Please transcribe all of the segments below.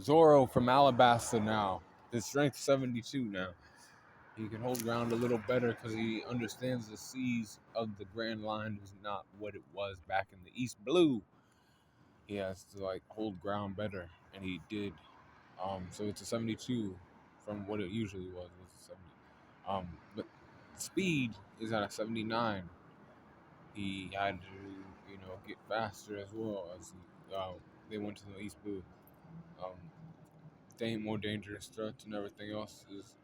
Zoro from Alabasta now. His strength 72 now. He can hold ground a little better because he understands the seas of the Grand Line is not what it was back in the East Blue. He has to like hold ground better, and he did. So it's a 72 from what it usually was. It was a 70. But speed is at a 79. He had to, get faster as well as they went to the East Blue. Um, more dangerous threats and everything else. His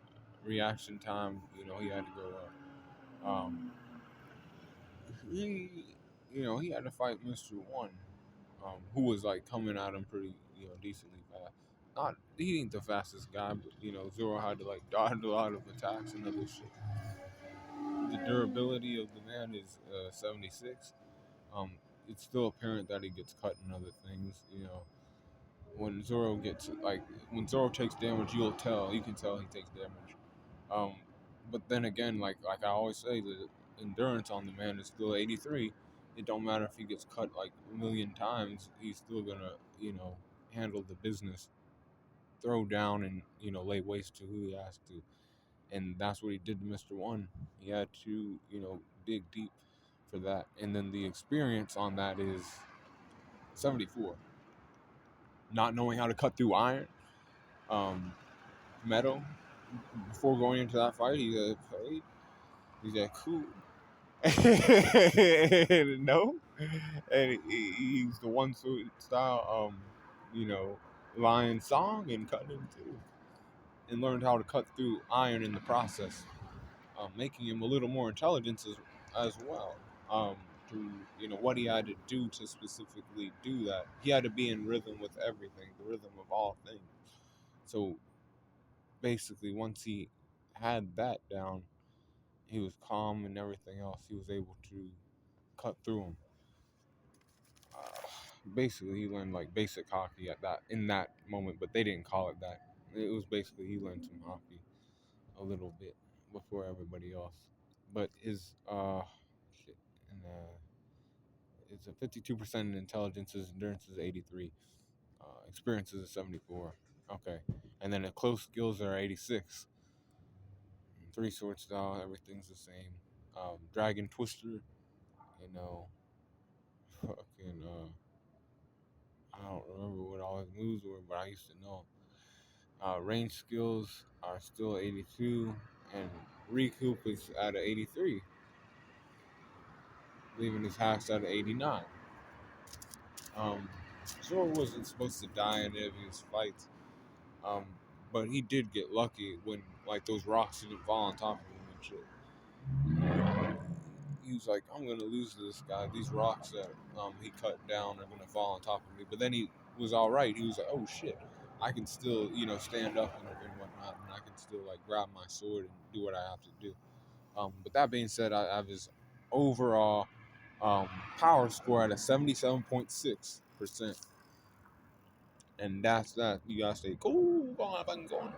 reaction time, he had to go up. He, he had to fight Mr. One, who was like coming at him pretty, decently fast. Not he ain't the fastest guy, but Zoro had to like dodge a lot of attacks and other shit. The durability of the man is 76. It's still apparent that he gets cut and other things. When Zoro gets when Zoro takes damage, you can tell he takes damage. Um, but then again, like I always say, the endurance on the man is still 83. It don't matter if he gets cut like a million times, he's still gonna handle the business, throw down and lay waste to who he has to, and that's what he did to Mr. One. He had to dig deep for that, and then the experience on that is 74. Not knowing how to cut through iron, metal. Before going into that fight, he said, "Hey," he said, "Cool." No, and he's the one style, lion song and cut him too, and learned how to cut through iron in the process, making him a little more intelligent as well. To what he had to do to specifically do that, he had to be in rhythm with everything, the rhythm of all things. So basically, once he had that down, he was calm and everything else. He was able to cut through him. Basically, he learned like basic hockey in that moment, but they didn't call it that. It was basically he learned some hockey a little bit before everybody else. But his shit, and it's a 52% intelligence. His endurance is 83. Experience is a 74. Okay, and then the close skills are 86. Three sword style, everything's the same. Dragon Twister, fucking I don't remember what all his moves were, but I used to know. Range skills are still 82, and Recupe is at an 83, leaving his hacks at an 89. Zoro wasn't supposed to die in any of his fights, um, but he did get lucky when like those rocks didn't fall on top of him and shit. He was like, I'm gonna lose to this guy. These rocks that he cut down are gonna fall on top of me. But then he was all right. He was like, oh shit, I can still stand up and whatnot, and I can still like grab my sword and do what I have to do. But that being said, I have his overall power score at a 77.6%, and that's that. You gotta stay cool, going up and going.